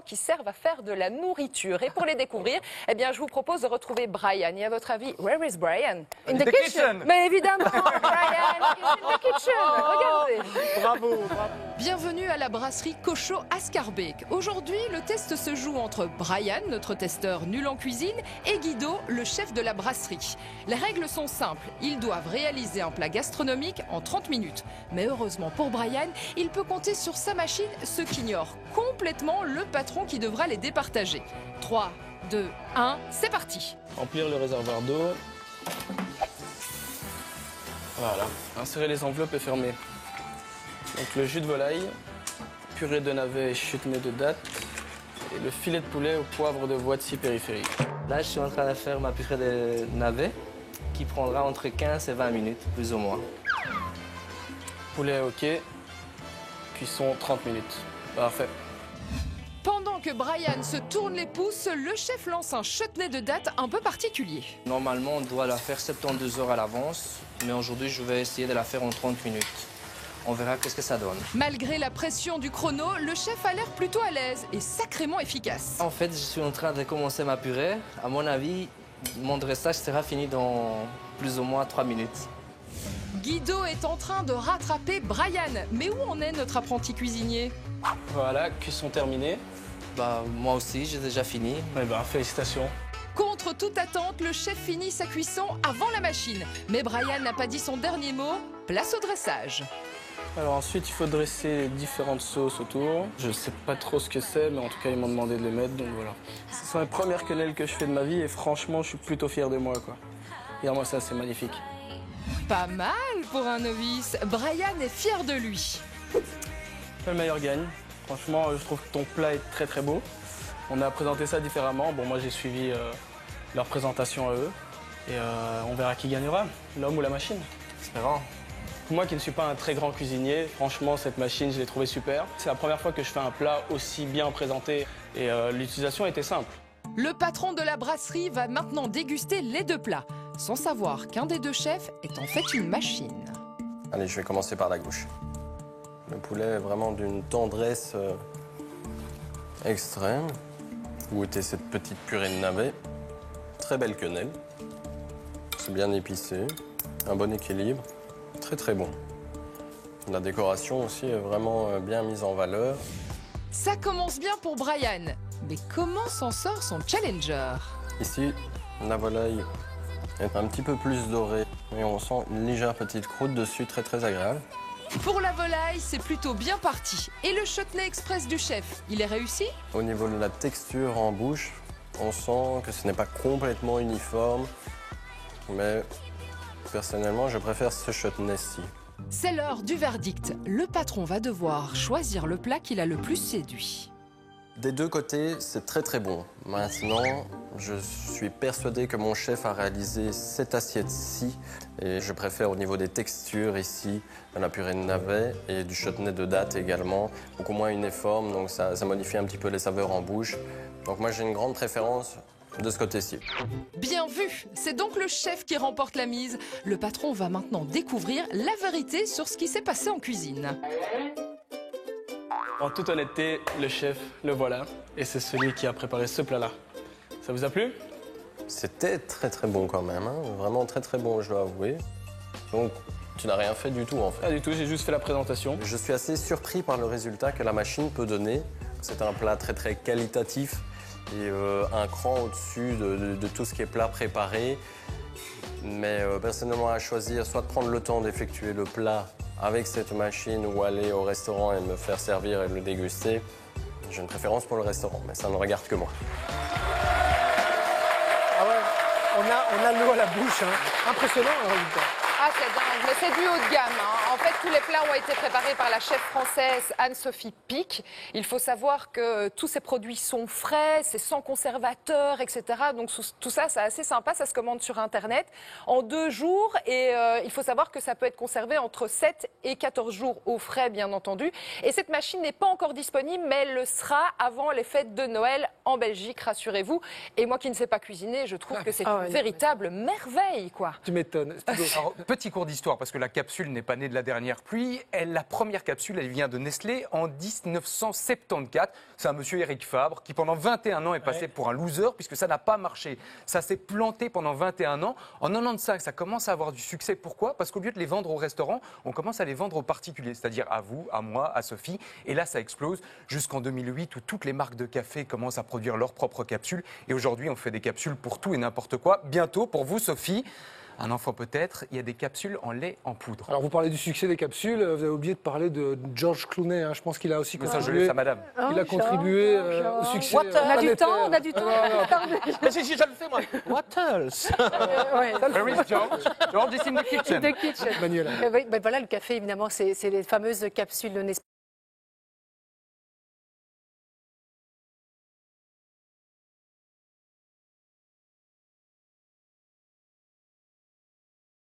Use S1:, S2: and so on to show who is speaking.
S1: qui servent à faire de la nourriture. Et pour les découvrir, eh bien, je vous propose de retrouver Brian. Et à votre avis, where is Brian?
S2: In the kitchen.
S1: Mais évidemment, Brian is in the kitchen. Regardez.
S2: Bravo, bravo.
S3: Bienvenue à la brasserie Cochot à Schaerbeek. Aujourd'hui, le test se joue entre Brian, notre testeur nul en cuisine, et Guido, le chef de la brasserie. Les règles sont simples. Ils doivent réaliser un plat gastronomique en 30 minutes. Mais heureusement pour Brian, il peut compter sur sa machine, ce qu'ignore complètement le patron qui devra les départager. 3, 2, 1, c'est parti.
S2: Remplir le réservoir d'eau. Voilà. Insérer les enveloppes et fermer. Donc le jus de volaille, purée de navets et chutney de date, et le filet de poulet au poivre de Voici périphérique.
S4: Là, je suis en train de faire ma purée de navets qui prendra entre 15 et 20 minutes, plus ou moins.
S2: Poulet ok, cuisson 30 minutes. Parfait.
S3: Pendant que Brian se tourne les pouces, le chef lance un chutney de date un peu particulier.
S4: Normalement, on doit la faire 72 heures à l'avance, mais aujourd'hui, je vais essayer de la faire en 30 minutes. On verra qu'est-ce que ça donne.
S3: Malgré la pression du chrono, le chef a l'air plutôt à l'aise et sacrément efficace.
S4: En fait, je suis en train de commencer ma purée. À mon avis, mon dressage sera fini dans plus ou moins 3 minutes.
S3: Guido est en train de rattraper Brian. Mais où en est notre apprenti cuisinier?
S2: Voilà, cuisson terminée.
S4: Bah, moi aussi, j'ai déjà fini.
S2: Eh ben, félicitations.
S3: Contre toute attente, le chef finit sa cuisson avant la machine. Mais Brian n'a pas dit son dernier mot. Place au dressage.
S2: Alors ensuite, il faut dresser différentes sauces autour. Je sais pas trop ce que c'est, mais en tout cas, ils m'ont demandé de les mettre, donc voilà. Ce sont les premières quenelles que je fais de ma vie et franchement, je suis plutôt fier de moi, quoi. Regarde-moi ça, c'est magnifique.
S3: Pas mal pour un novice. Brian est fier de lui.
S2: Le meilleur gagne. Franchement, je trouve que ton plat est très très beau. On a présenté ça différemment. Bon, moi, j'ai suivi leur présentation à eux. Et on verra qui gagnera, l'homme ou la machine.
S4: Espérons.
S2: Moi qui ne suis pas un très grand cuisinier, franchement, cette machine, je l'ai trouvée super. C'est la première fois que je fais un plat aussi bien présenté et l'utilisation était simple.
S3: Le patron de la brasserie va maintenant déguster les deux plats, sans savoir qu'un des deux chefs est en fait une machine.
S5: Allez, je vais commencer par la gauche. Le poulet est vraiment d'une tendresse extrême. Goûtez cette petite purée de navet. Très belle quenelle. C'est bien épicé, un bon équilibre. Très très bon. La décoration aussi est vraiment bien mise en valeur.
S3: Ça commence bien pour Brian, mais comment s'en sort son challenger?
S5: Ici, la volaille est un petit peu plus dorée et on sent une légère petite croûte dessus, très très agréable.
S3: Pour la volaille, c'est plutôt bien parti. Et le chutney express du chef, il est réussi?
S5: Au niveau de la texture en bouche, on sent que ce n'est pas complètement uniforme, mais personnellement, je préfère ce chutney-ci.
S3: C'est l'heure du verdict. Le patron va devoir choisir le plat qui l'a le plus séduit.
S5: Des deux côtés, c'est très très bon. Maintenant, je suis persuadé que mon chef a réalisé cette assiette-ci. Et je préfère au niveau des textures ici, la purée de navet et du chutney de date également. Beaucoup moins uniforme, donc ça modifie un petit peu les saveurs en bouche. Donc moi, j'ai une grande préférence de ce côté-ci.
S3: Bien vu, c'est donc le chef qui remporte la mise. Le patron va maintenant découvrir la vérité sur ce qui s'est passé en cuisine.
S2: En toute honnêteté, le chef, le voilà. Et c'est celui qui a préparé ce plat-là. Ça vous a plu?
S5: C'était très très bon quand même, hein. Vraiment très très bon, je dois avouer. Donc, tu n'as rien fait du tout en fait.
S2: Pas du tout, j'ai juste fait la présentation.
S5: Je suis assez surpris par le résultat que la machine peut donner. C'est un plat très très qualitatif et un cran au-dessus de tout ce qui est plat préparé. Mais personnellement, à choisir, soit de prendre le temps d'effectuer le plat avec cette machine ou aller au restaurant et me faire servir et le déguster, j'ai une préférence pour le restaurant, mais ça ne regarde que moi.
S6: Ah ouais, on a l'eau à la bouche, hein. Impressionnant le résultat.
S1: Ah, c'est dingue, mais c'est du haut de gamme, hein. En fait, tous les plats ont été préparés par la chef française Anne-Sophie Pic. Il faut savoir que tous ces produits sont frais, c'est sans conservateur, etc. Donc tout ça, c'est assez sympa, ça se commande sur Internet en 2 jours. Et il faut savoir que ça peut être conservé entre 7 et 14 jours au frais, bien entendu. Et cette machine n'est pas encore disponible, mais elle le sera avant les fêtes de Noël en Belgique, rassurez-vous. Et moi qui ne sais pas cuisiner, je trouve que c'est une véritable merveille, quoi.
S6: Tu m'étonnes.
S7: Alors, petit cours d'histoire, parce que la capsule n'est pas née de là dernière pluie. La première capsule, elle vient de Nestlé en 1974. C'est un monsieur Eric Fabre qui, pendant 21 ans, est passé pour un loser puisque ça n'a pas marché. Ça s'est planté pendant 21 ans. En 95, ça commence à avoir du succès. Pourquoi? Parce qu'au lieu de les vendre au restaurant, on commence à les vendre aux particuliers, c'est-à-dire à vous, à moi, à Sophie. Et là, ça explose jusqu'en 2008 où toutes les marques de café commencent à produire leurs propres capsules. Et aujourd'hui, on fait des capsules pour tout et n'importe quoi. Bientôt, pour vous, Sophie, un enfant peut-être, il y a des capsules en lait en poudre.
S6: Alors vous parlez du succès des capsules, vous avez oublié de parler de George Clooney, hein. Je pense qu'il a aussi
S7: Mais ça, je
S6: contribué,
S7: laisse à madame.
S6: il a contribué au succès.
S8: On a du temps, on a du temps.
S7: Mais si, je le fais, moi. What else? Where is George? George is in the kitchen.
S8: The kitchen.
S6: Manuel.
S8: Oui, ben voilà, le café, évidemment, c'est les fameuses capsules de Nestlé.